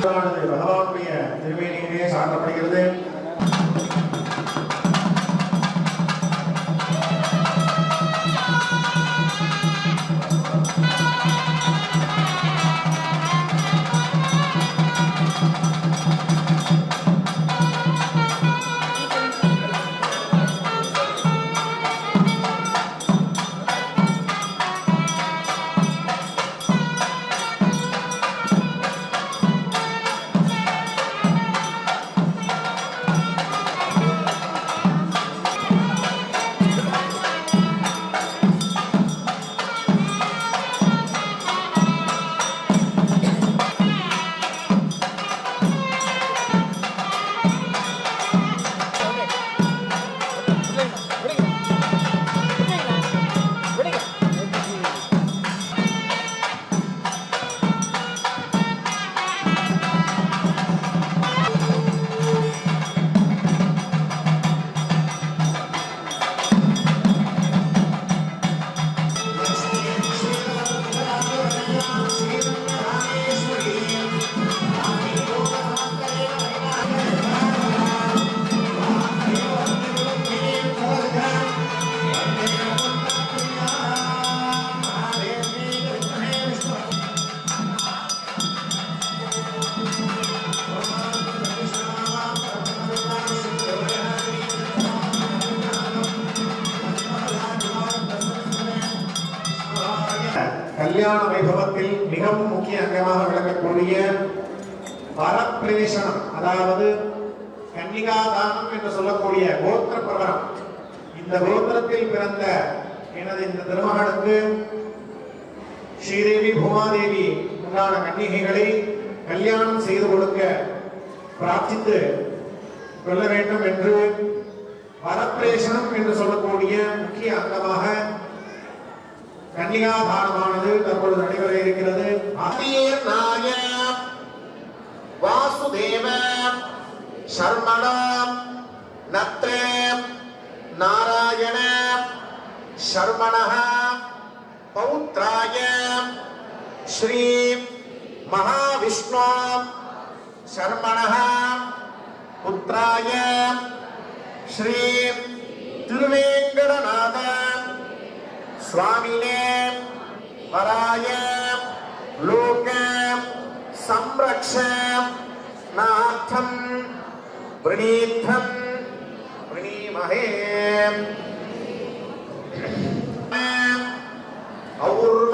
பகவானுடைய திருமேனியிலே சாற்றப்படுகிறது. கல்யாண வைபவத்தில் மிகவும் முக்கிய அங்கமாக விளங்கக்கூடிய வரப்பிரவேசனம், அதாவது கன்னிகாதானம் என்று சொல்லக்கூடிய கோத்திர பிரவரம். இந்த கோத்திரத்தில் பிறந்த எனது இந்த திருமகனுக்கு ஸ்ரீதேவி பூமாதேவி உண்டான கன்னிகைகளை கல்யாணம் செய்து கொடுக்க பிரார்த்தித்து கொள்ள வேண்டும் என்று வரப்பிரவேசனம் என்று சொல்லக்கூடிய முக்கிய அங்கமாக கன்னிகாதானமானது தற்பொழுது நடைபெற இருக்கிறது. வாசுதேவ சர்மண நத்ரே நாராயண சர்மண பௌத்ராய ஸ்ரீ மகாவிஷ்ணு சர்மண புத்ராய ஸ்ரீ திருவேங்கடநாத स्वामिने वराय लोक संरक्षणार्थं वृणीर्थं वृणीमहे और्व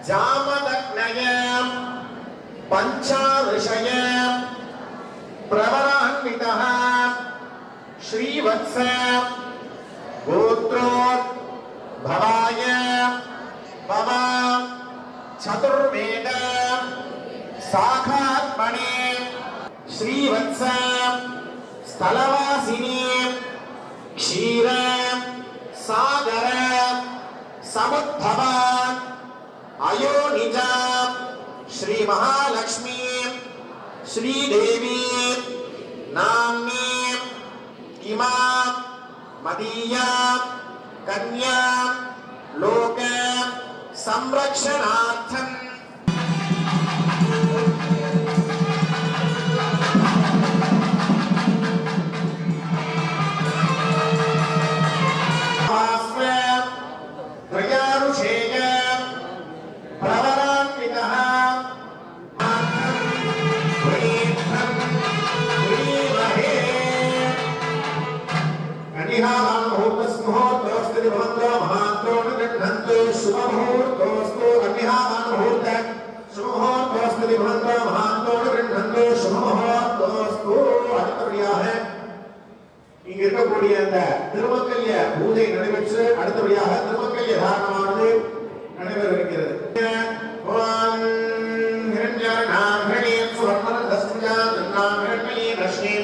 जामदग्नय पंचाऋषय प्रवरान्वितः श्रीवत्स गोत्रो भवाय भव चतुर्वेद साखात्मने श्रीवत्स स्थलवासिनी क्षीर सागर समुद्भव अयोनिज श्री महालक्ष्मी श्रीदेवी नाम्नी इमा मदीया कन्या लोक संरक्षणार्थं त्रयारुषेय प्रवरान्वितः शुभमुहूर्तोस्तु अन्यहामुहूर्त शुभमुहूर्तोस्तु महांतो गृह्णन्तु शुभमुहूर्तोस्तु அடுத்தபடியாக இங்க இருக்கக்கூடிய அந்த திருமங்கல்ய பூஜை நடைபெற்று அடுத்தபடியாக திருமங்கல்ய தாரணமானது நடைபெற இருக்கிறது. ஓம் ஹிரண்யநாதனே சுவர்ணரஸ்மிஜானநாமரண்யே லக்ஷ்மி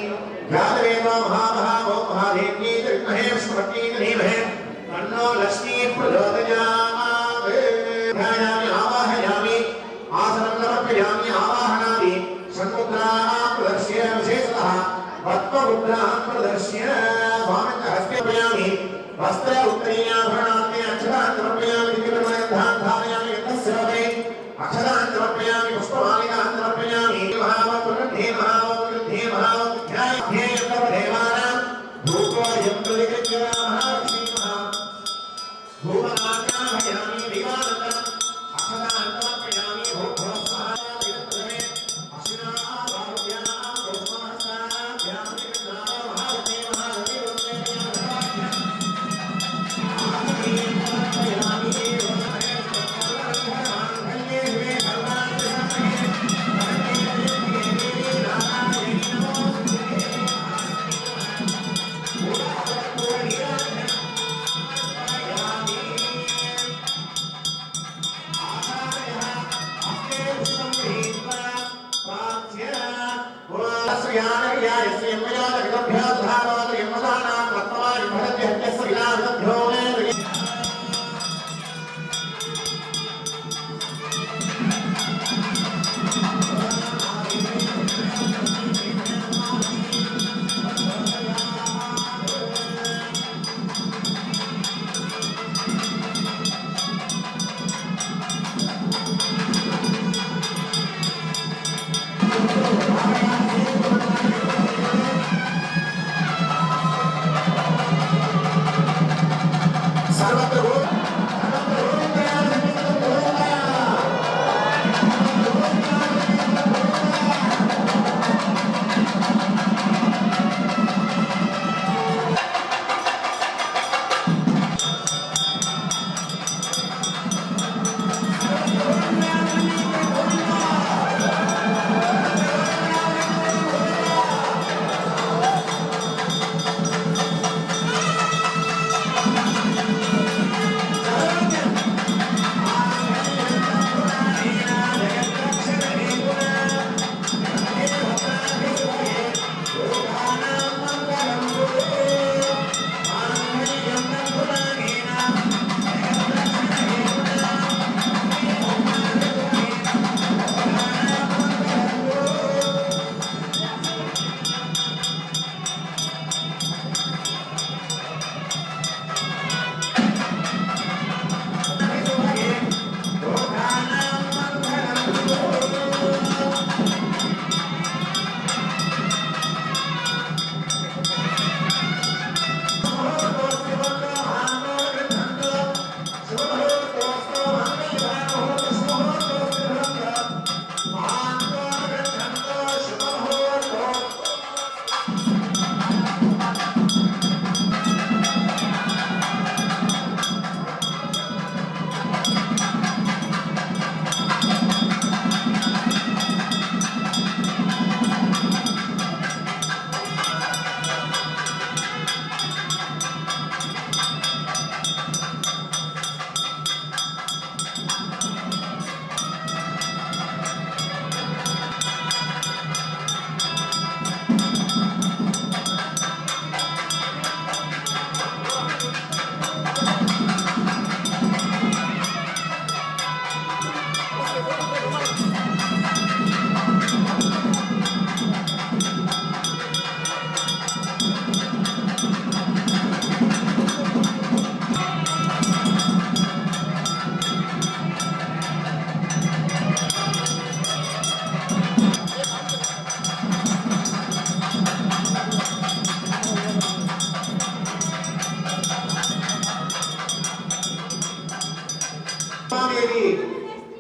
யாதவேவா மகாமஹா மகாதேவி திருமஹே ஸ்மரதி தீமஹே तन्नो लक्ष्मी प्रचोदयात् ध्यायामि आवाहयामि आसनं समर्पयामि आवाहनादि षण्मुद्राः प्रदर्श्य विशेषतः पद्ममुद्राः प्रदर्श्य स्वामिनः हस्ते प्रयामि वस्त्र उत्तरीयाभरणान्ते अक्षरान् समर्पयामि दिव्यमयधान् धारयामि यतस्य अक्षरान् समर्पयामि पुष्पमालिकान् समर्पयामि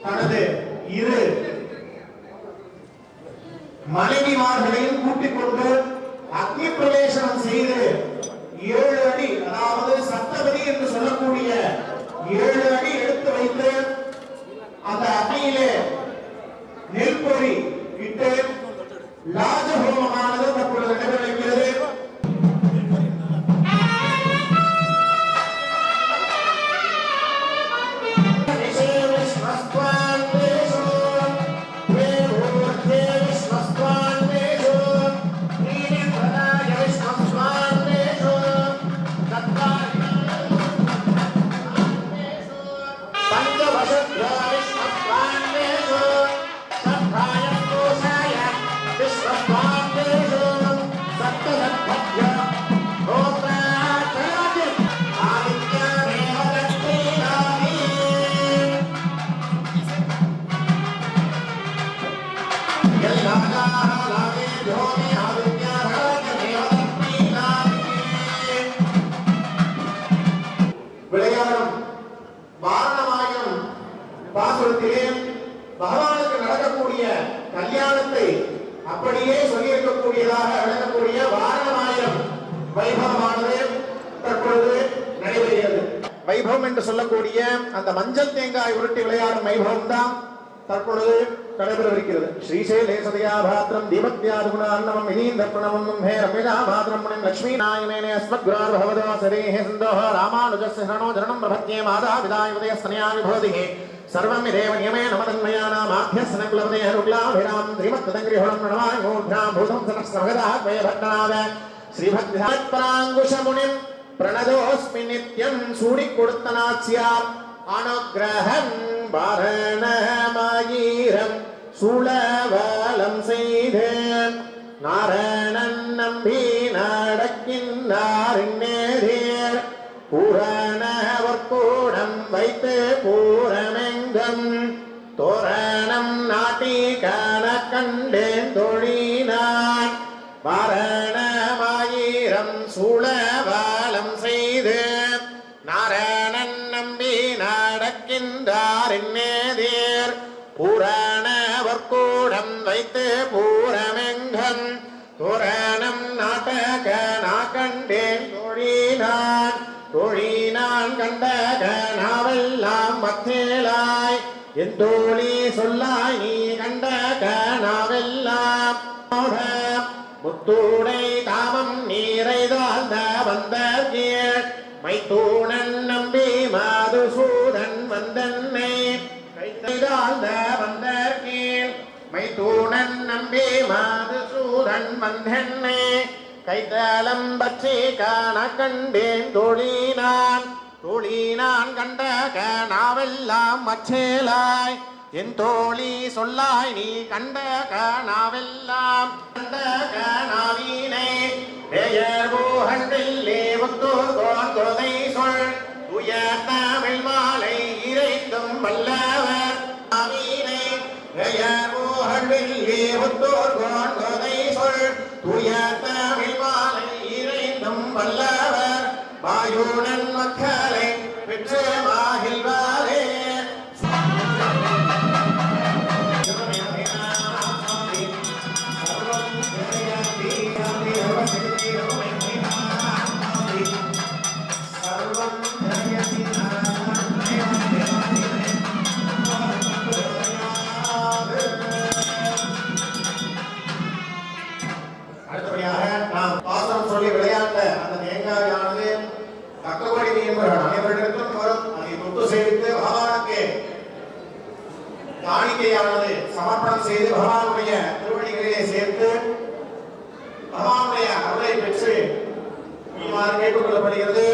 தனது இரு மனைவிமார்களையும் கூட்டிக் கொண்டு அக்னி பிரவேசனம் செய்து 7 அடி, அதாவது சப்தபதி என்று சொல்லக்கூடிய 7 அடி எடுத்து வைத்து அந்த அக்னியிலே நெல்பொறி இட்டு லாஜஹோமமானது தற்பொழுது நடைபெறுகிறது. விளையாடும் வாரணமாயம் பாசுரத்திலே பகவானுக்கு நடக்கக்கூடிய கல்யாணத்தை அப்படியே சொல்லியிருக்கக்கூடியதாக விளங்கக்கூடிய வாரணமாயம் வைபவமானது தற்பொழுது நடைபெறுகிறது. வைபவம் என்று சொல்லக்கூடிய அந்த மஞ்சள் தேங்காய் உருட்டி விளையாடும் வைபவம் தான் தற்பொழுது நடைபெறவிருக்கிறது. ஸ்ரீசைலே சதயா பாத்திரம் தீபத்யாதுகுணார்ணவம் வினீந்த பிரணவம் ஹே ரம்யஜா பாத்திரம் முனிம் லக்ஷ்மீ நாயமேனே அஸ்மத்குரார் பகவதோ சரேஹ சிந்தோஹ ராமானுஜஸ்ய சரணோ ஜரணம் பிரபத்யே மாதா விதாய உதயஸ்தனயா விபோதிஹ सर्वमिदेव नियमेन मदन्मयानामाभ्यसनकुलपदेरुग्लाभिराम श्रीमत्तदङ्ग्रिहुणं नमामि मूर्ध्यां भूतं सहस्रभगदाद्वयभट्टनाद श्रीभक्तिपराङ्कुशमुनिं प्रणतोऽस्मि नित्यं सूडिकोडुत्तनाच्यात् अनुग्रहं वारणमायीरं சூழவலம் செய்து நாரணன் நம்பி நடக்கின்றார் பூரணவர்கூடம் வைத்து பூரமெங்கும் தோரணம் நாட்டி காண கண்டேன் தொழினான் வாரணமாயிரம் சூழவலம் செய்து நாரணன் நம்பி நடக்கின்றார் என்னேதேர் பூரணவர்கூடம் வைத்து பூரமெங்கும் தோரணம் நாட்டக நாகண்டேன் தொழினான் கண்டக நாவெல்லாம் மத்தேலாய் என் தோழி சொல்லாய் நீ கண்டக நாவெல்லாம் முத்தூடை தாமம் நீரைதாழ்ந்த வந்த கீழ் மைத்தூணன் நம்பி மாதுசூதன் வந்தன்னை கைதாழ்ந்த வந்த கீழ் மைத்தூணன் நம்பி மாதுசூதன் வந்தன்னை கைத்தலம் பற்றி காண கண்டேன் தொழினான் கண்ட கனாவெல்லாம் மச்சேலாய் என் தோழி சொல்லாய் நீ கண்ட கனாவெல்லாம் கண்ட கனாவீனை பெயர்பூகண்டில்லே ஒத்தோர் கொதை சொல் உயர் தமிழ் மாலை இறைத்தும் வல்லவர் ஆமீனை பெயர்பூகண்டில்லே ஒத்தோர் கொதை சொல் உயர் தமிழ் மாலை இறைத்தும் வல்லவர் வாயுடன் மக்களை பெற்று மாகில்வாரே அடுத்தபடியாக நாம் பாசனம் சொல்லி விளையாட்ட அந்த தேங்காயானது தக்கபடி நீம்புகிறான் அனைவரிடத்திலும் வரும் அதை தொட்டு சேவித்து பகவானுக்கு காணிக்கையானது சமர்ப்பணம் செய்து பகவானுடைய திருவடிகளிலே சேர்த்து பகவானுடைய அருளை பெற்று இவ்வாறு கேட்டுக் கொள்ளப்படுகிறது.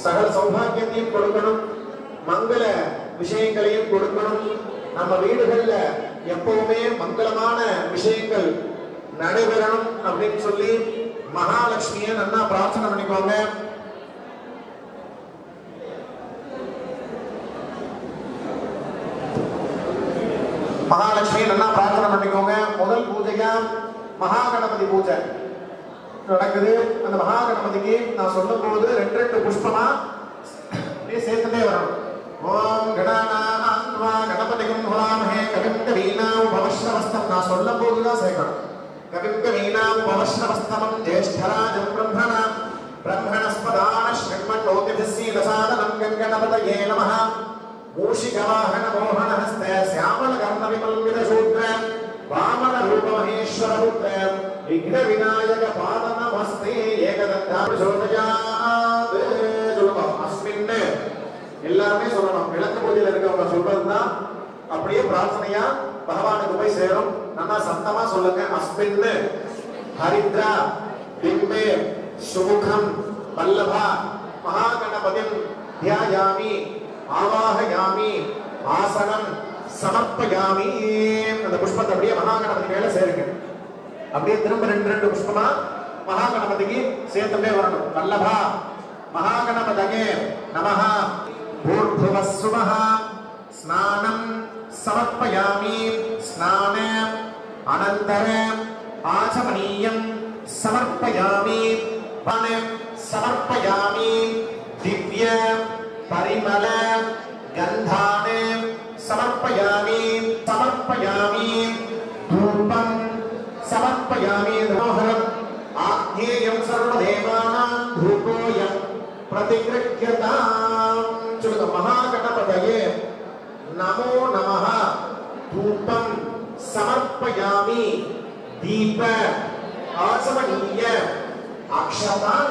சகல சௌபாகியத்தையும் கொடுக்கணும், மங்கள விஷயங்களையும் கொடுக்கணும். நம்ம வீடுகள்ல எப்பவுமே மங்களமான விஷயங்கள் நடைபெறணும் அப்படின்னு சொல்லி மகாலட்சுமியை நல்லா பிரார்த்தனை பண்ணிக்கோங்க. மகாலட்சுமியை நல்லா பிரார்த்தனை பண்ணிக்கோங்க. முதல் பூஜையா மகா கணபதி பூஜை நடக்குது. அந்த மகா கணபதிக்கு நான் சொல்லும் போது 2 புஷ்பமா சேர்த்துட்டே வரணும். ஓம் கணாநாத்வா கணபதிகம் ஹோலாமஹே கவிம் கவீனாம் உபவஸ்ரவஸ்தம். நான் சொல்லும் போதுதான் சேர்க்கணும். கவிம் கவீனாம் உபவஸ்ரவஸ்தமம் ஜேஷ்டராஜம் பிரம்மணஸ்பதான ஸ்ரீமன்னோதிபிஸ்ஸீதசாதனம் கங்கணபதயே நமः. மூஷிகவாஹன மோகனஹஸ்தே ஸ்யாமல கர்ணவிமல்வித சூத்ர வாமன ரூப மகேஸ்வர புத்ர விக்ன விநாயக பாத நமஸ்தே ஏகதந்தா பிரசோதயாத். சொல்லுவோம் அஸ்மின் எல்லாருமே சொல்லணும். விளக்கு பூஜையில் இருக்கவங்க சொல்றதுதான் அப்படியே பிரார்த்தனையா பகவானுக்கு போய் சேரும். நல்லா சத்தமா சொல்லுங்க. அஸ்மின் ஹரித்ரா பிம்பே சுமுகம் வல்லபா மகாகணபதிம் தியாயாமி ஆவாஹயாமி ஆசனம் சமர்ப்பயாமி. அந்த புஷ்பத்தை அப்படியே மகாகணபதி மேல சேருங்க. அப்படியே திரும்ப 2 புஷ்பமா மகாகணபதிக்கு சேர்த்துட்டே வரணும். வல்லபா மகாகணபதயே நமஹ. பூர்புவஸ்ஸுவஹ ஸ்நானம் சமர்ப்பயாமி. ஸ்நான அனந்தர ஆச்சமனீயம் சமர்ப்பயாமி. சமர்ப்பயாமி. திவ்ய பரிமள கந்தானே சமர்ப்பயாமி. சமர்ப்பயாமி. தூபம் சமர்ப்பயாமி. மோகரம் ஆக்ஞேயம் சர்வதேவானாம் தூபோயம் பிரதிக்ருஹ்யதாம். சொல்லுங்க. மகாகணபதயே நமோ நமः. தூபம் சமர்ப்பயாமி. தீப ஆசமனீய அக்ஷதான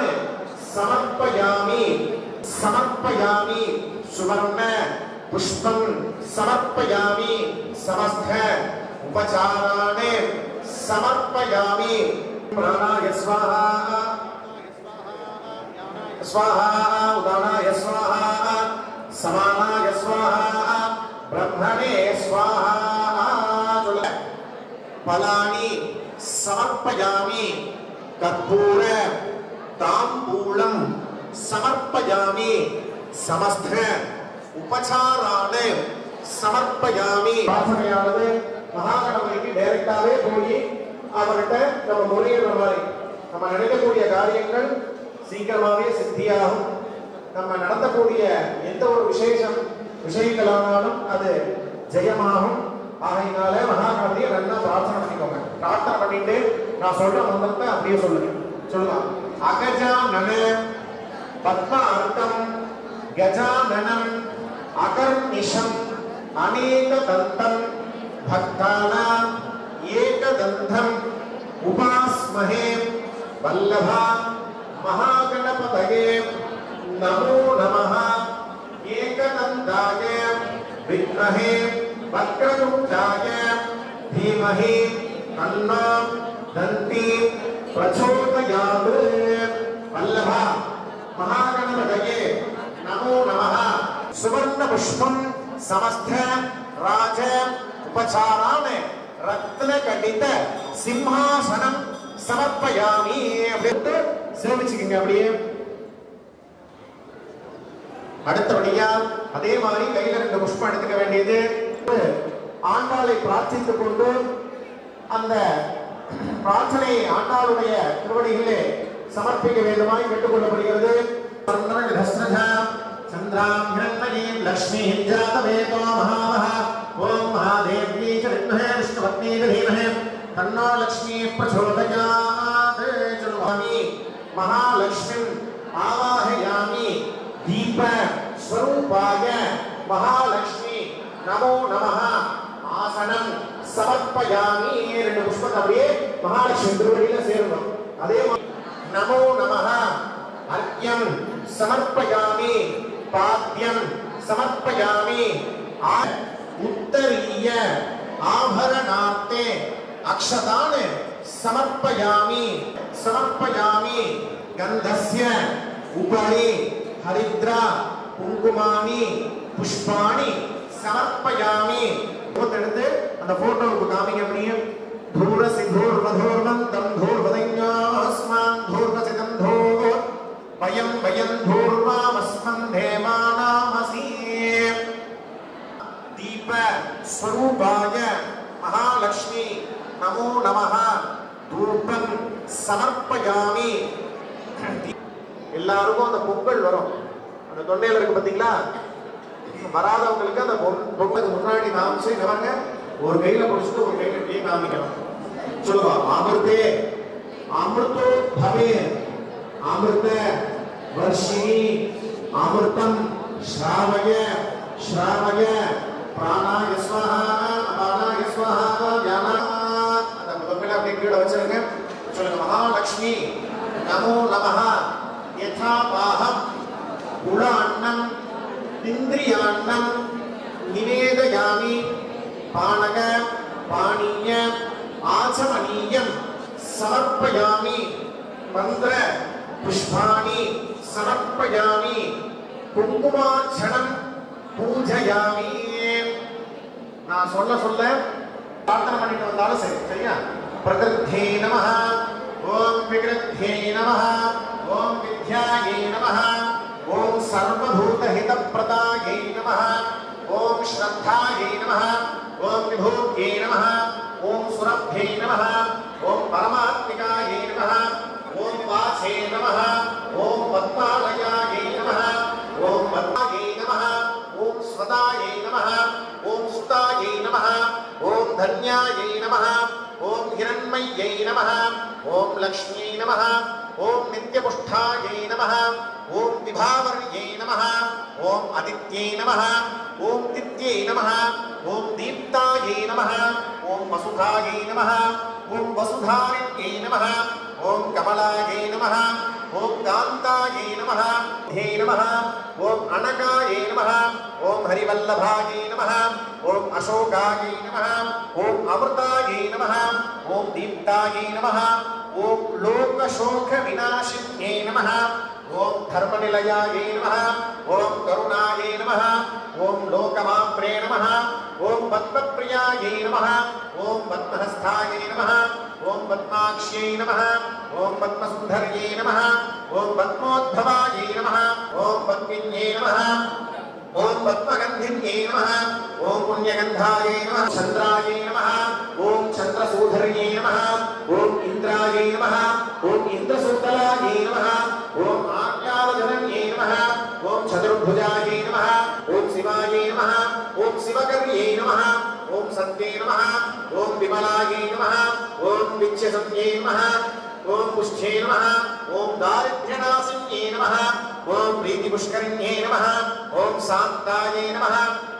சமர்ப்பயாமி. சமர்ப்பயாமி. சுவர்ண புஷ்பம் சமர்ப்பயாமி. சமஸ்த உபசாராணி சமர்ப்பயாமி. பிராணாய ஸ்வாஹா ஸ்வாஹா உதானாய ஸ்வாஹா சமானாய ஸ்வாஹா பிரம்மணே ஸ்வாஹா. பலானி சமர்ப்பயாமி. கற்பூர தாம்பூலம் சமர்ப்பயாமி. சமஸ்த உபசாராணி சமர்ப்பயாமி. பிரார்த்தனையானது மகாகணபதிக்கு டைரக்டாவே போய் அவர்கிட்ட நம்ம முறையிடுற மாதிரி நம்ம நினைக்கக்கூடிய காரியங்கள் சீக்கிரமாவே சித்தியாகும். நம்ம நடத்தக்கூடிய எந்த ஒரு விஷயங்களானாலும் அது ஜெயமாகும். ஆகையினால மகாகணபதியை நல்லா பிரார்த்தனை பண்ணிக்கோங்க. பிரார்த்தனை பண்ணிட்டு நான் சொல்ற மந்திரத்தை அப்படியே சொல்லுங்க. சொல்லுங்க. அகஜானன பத்மார்த்தம் கஜானனம் அகர்நிஷம் அநேகதந்தம் பக்தானாம் ஏகதந்தம் உபாஸ்மஹே வல்லபா மகாகணபதயே நமோ நமः ஏகதந்தாய வித்மஹே வக்ரதுண்டாய தீமஹி தன்னோ தந்தி பிரச்சோதயாத் வல்லபா மகாகணபதயே நமோ நமः சுவர்ண புஷ்பம் समस्त राज उपचारान रत्न कटित सिंहासनम समर्पयामि அப்படிட்டு சேவிச்சுக்கங்க. அப்படியே அடுத்தபடியா அதே மாதிரி கையில 2 புஷ்பம் எடுத்துக்க வேண்டியது. ஆண்டாளை பிரார்த்தித்துக் கொண்டு அந்த பிரார்த்தனை ஆண்டாளுடைய திருவடிகளிலே சமர்ப்பிக்க வேண்டுமாய் கேட்டுக்கொள்ளப்படுகிறது. चंद्रां हिरण्मयीं लक्ष्मीं जातवेदो महावः ओम महादेव्यै च विद्महे विष्णुपत्न्यै च धीमहि तन्नो लक्ष्मीः प्रचोदयात्. चलवामि महालक्ष्मीं आवाहयामि दीप स्वरूपाय महालक्ष्मी नमो नमः आसनं समर्पयामि. 2 पुष्पத்தை அப்படியே மகாலட்சுமி திருவடியில சேரணும். அதே நமோ நமः अर्घ्यं समर्पयामि पाद्यं समर्पयामि उत्तरीय आभरणार्थे अक्षतान् समर्पयामि गन्धस्य उपरि हरिद्रा कुङ्कुमानि पुष्पाणि समर्पयामि. எடுத்து அந்த போட்டோவுக்கு காமிங்க. அப்படியே धूर सिंधूर मधुर्वन्तं धूर्वदन्योऽस्मान् धूर्वसितं धूर् वयं वयं धूर्वामस्मन् देवानामसि. दीप स्वरूपाय महालक्ष्मी नमो नमः धूपं समर्पयामि. எல்லாருக்கும் அந்த பொங்கல் வரும். அந்த தொண்டையில இருக்கு பாத்தீங்களா? வராதவங்களுக்கு அந்த பொங்கலுக்கு முன்னாடி காமிச்சு கவங்க. ஒரு கையில பிடிச்சிட்டு ஒரு கையில இப்படியே காமிக்கணும். சொல்லுவா அமிர்தே அமிர்தோ பவே அமிர்த வர்ஷிணி அமிர்தம் ஸ்ராவய ஸ்ராவய பிராணாய ஸ்வாஹா அபானாய ஸ்வாஹா ஞானா. அந்த பொங்கலை அப்படியே கீழே வச்சிருங்க. சொல்லுங்க மகாலட்சுமி நமோ நமः யதா பாஹம் குலான்னம் இந்திரியான்னம் நிவேதயாமி पाणक पानीय आचमनीयं समर्पयामि मंत्र पुष्पाणि समर्पयामि कुंकुमार्चनं पूजयामि. நான் சொல்ல சொல்ல பிரார்த்தனை பண்ணிட்டு வந்தாலும் சரி. சரியா? பிரகிருத்தே நமः ஓம் விக்ருத்தே நமः ஓம் வித்யாயே நமः ஓம் சர்வபூத ஹிதப்ரதாயே நமः ओम श्रद्धायै नमः ओम विभूत्यै नमः ओम सुरभ्यै नमः ओम परमात्मिकायै नमः ओम वाचे नमः ओम पद्मालयायै नमः ओम पद्मायै नमः ओम स्वदायै नमः ओम सुतायै नमः ओम धन्यायै नमः ओम हिरण्मय्यै नमः ओम लक्ष्म्यै नमः ओम नित्यपुष्टायै नमः ओम विभावर्यै नमः ओम आदित्यै नमः ओम तिथ्यै नमः ओम दीप्तायै नमः ओम वसुधायै नमः ओम वसुधारिण्यै नमः ओम कमलायै नमः ओम कान्तायै नमः हे नमः ओम अनकायै नमः ओम हरिवल्लभायै नमः ओम अशोकायै नमः ओम अमृतायै नमः ओम दीप्तायै नमः ओम लोकशोक विनाशिन्यै नमः ओम धर्मनिलयायै नमः ओम करुणायै नमः ओम लोकमाप्रे नमः ओम पद्मप्रियायै नमः ओम पद्महस्तायै नमः ओम पद्माक्ष्यै नमः ओम पद्मसुन्दर्यै नमः ओम पद्मोद्भवायै नमः ओम पद्मिन्यै नमः ओम पद्मगन्धिन्यै नमः ओम पुण्यगन्धायै नमः चन्द्रायै नमः ओम चन्द्रसूधर्यै नमः ओम इन्द्रायै नमः ओम इन्द्रसूतलायै नमः ओम आज्ञावजनन्यै नमः ओम चतुर्भुजायै नमः ओम शिवायै नमः ओम शिवकर्यै नमः ओम सत्यै नमः ओम विमलायै नमः ओम विच्छसन्यै नमः ओम पुष्ठे नमः ओम दारिद्र्यनाशिन्यै नमः ओम प्रीतिपुष्करिण्यै नमः ஓம் சாந்தாயே நமः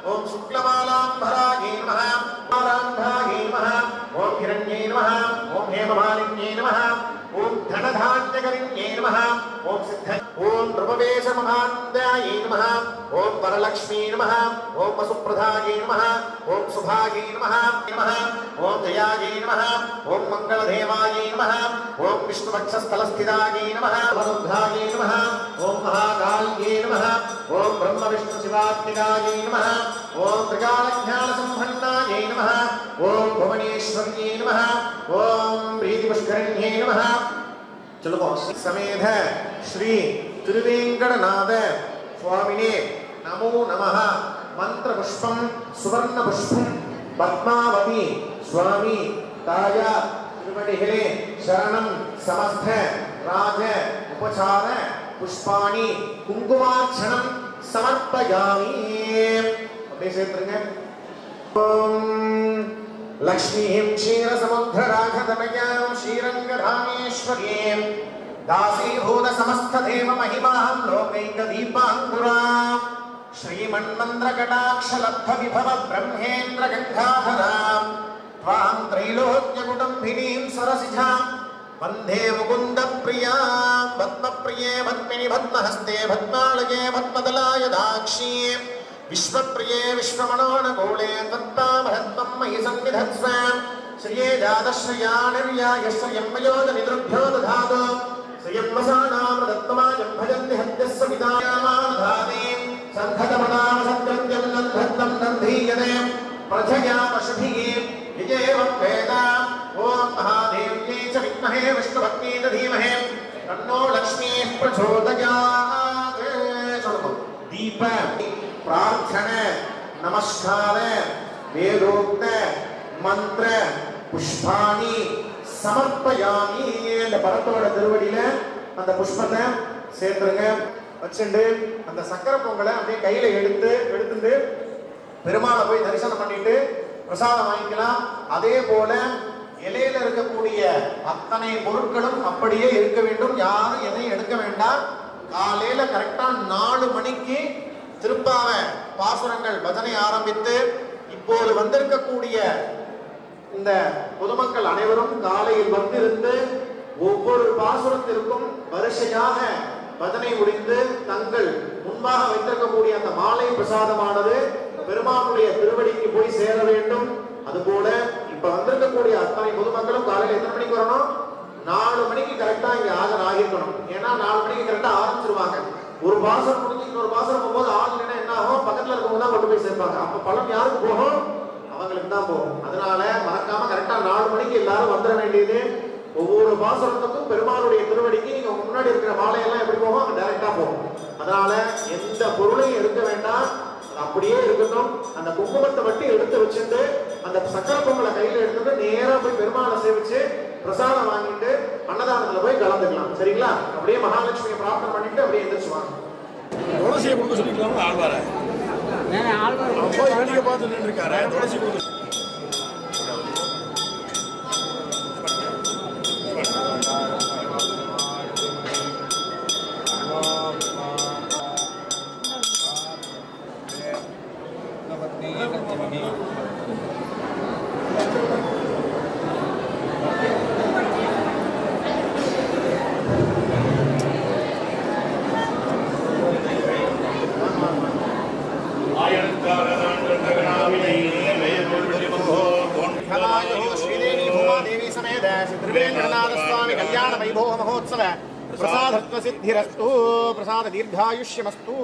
ஓம் சுக்லமாலாம்பராயே நமः ஆராந்தாயே நமः ஓம் ஹிரண்யே நமः ஓம் ஹேமமாலின்யே நமः ஓம் தனதான்யகரிண்யே நமः ஓம் சித்த ஓம் பிரபவேசமமாந்தாயே நமः ஓம் வரலக்ஷ்மீ நமः ஓம் வசுப்ரதாயே நமः ஓம் சுபாயே நமः ஓம் ஜயாயே நமः ஓம் மங்களதேவாயே நமः ஓம் விஷ்ணுவக்ஷஸ்தலஸ்திதாயே நமः வசுப்ரதாயே நமः ஓம் மகாகால்யே நமः ஓம் பிரம்ம விஷ்ணு சிவாத்மிகாயே நமः ஓம் திரிகாலஞானசம்பன்னாயே நமः ஓம் புவனேஸ்வரியே நமः ஓம் பிரீதிபுஷ்கரண்யே நமः चलो समेध श्री तिरुवेंकटनाथ स्वामिने नमो नमः मंत्र पुष्पम सुवर्ण पुष्पम पद्मावती स्वामी ताया तिरुवडिगले शरणं समस्त राज उपचार पुष्पाणि कुंकुमार्चनं समर्पयामि अपने से ओम लक्ष्मीं क्षीरसमुद्रराजतनयां श्रीरङ्गधामेश्वर्यीं दासीभूतसमस्तदेव महिमां लोकैकदीपाङ्कुरां श्रीमन्मन्द्रकटाक्षलब्धविभवब्रह्मेन्द्रगङ्गाधरां त्वां त्रैलोक्यकुटुम्बिनीं सरसिजां वन्दे मुकुन्दप्रियां पद्मप्रिये पद्मिनि पद्महस्ते पद्मालये पद्मदलाय दाक्षीं विश्वप्रिये विश्वमनोनुकूले त्वत्पावहत्वं मयि संविधत्स्व श्रिये जातश्रिया निर्याय श्रियं वयोजनिदृभ्यो दधातु श्रियं वसानामृतत्वमाजं भजन्ति हत्यस्य विदायामाधानीं सन्धतमनामसत्कृत्यं नन्धत्तं नन्धीयते प्रजया पशुभिः विजयवं वेद ॐ महादेव्यै च विद्महे विष्णुपत्नी धीमहि तन्नो लक्ष्मीः प्रचोदयात् दीप प्रार्थना नमस्कार वेदोक्त मंत्र पुष्पाणि समर्पयामि இந்த பரத்தோட திருவடியில அந்த புஷ்பத்தை சேர்த்துங்க வச்சிட்டு அந்த சக்கரை பொங்கலை அப்படியே கையில எடுத்துட்டு பெருமாளை போய் தரிசனம் பண்ணிட்டு பிரசாதம் வாங்கிக்கலாம். அதே போல இலையில இருக்கக்கூடிய அத்தனை பொருட்களும் அப்படியே இருக்க வேண்டும். யாரும் எதையும் எடுக்க வேண்டாம். காலையில கரெக்டா 4 மணிக்கு திருப்பாவ பாசுரங்கள் பஜனை ஆரம்பித்து இப்போது வந்திருக்கக்கூடிய இந்த பொதுமக்கள் அனைவரும் காலையில் வந்திருந்து ஒவ்வொரு பாசுரத்திற்கும் வரிசையாக பஜனை முடிந்து தங்கள் முன்பாக வைத்திருக்கக்கூடிய அந்த மாலை பிரசாதமானது பெருமானுடைய திருவடிக்கு போய் சேர வேண்டும். அதுபோல இப்ப வந்திருக்கக்கூடிய அத்தனை பொதுமக்களும் காலையில் எத்தனை மணிக்கு வரணும்? 4 மணிக்கு கரெக்டா இங்க ஆஜர் ஆகிருக்கணும். ஏன்னா 4 மணிக்கு கரெக்டா ஆரம்பிச்சிருவாங்க. ஒரு பாசனம் முடிஞ்சு இன்னொரு பாசனம் போகும்போது ஆள் இல்லைன்னா என்ன ஆகும்? பக்கத்துல இருக்கவங்க தான் கொண்டு போய் சேர்ப்பாங்க. அப்ப பழம் யாருக்கு போகும்? அவங்களுக்கு தான் போகும். அதனால மறக்காம கரெக்டா 4 மணிக்கு எல்லாரும் வந்துட வேண்டியது. ஒவ்வொரு பாசனத்துக்கும் பெருமாளுடைய திருவடிக்கு நீங்க முன்னாடி இருக்கிற மாலையெல்லாம் எப்படி போகும்? அங்க டைரக்டா போகும். அதனால எந்த பொருளையும் எடுக்க வேண்டாம், அப்படியே இருக்கட்டும். அந்த குங்குமத்தை மட்டும் எடுத்து வச்சுட்டு அந்த சக்கரை பொங்கலை கையில எடுத்துட்டு நேரா போய் பெருமாளை சேவிச்சு பிரசாதம் வாங்கிட்டு அன்னதானத்துல போய் கலந்துக்கலாம். சரிங்களா? அப்படியே மகாலட்சுமியை பிரார்த்தனை பண்ணிட்டு அப்படியே எந்திரிச்சுவாங்க. துளசியை கொடுக்க சொல்லிக்கலாமா? ஆழ்வார வேடிக்கை பார்த்து நின்று இருக்காரு. துளசி கொடுக்க कल्याण वैभव महोत्सव प्रसादत्व सिद्धिरस्तु प्रसाद दीर्घायुष्यमस्तु।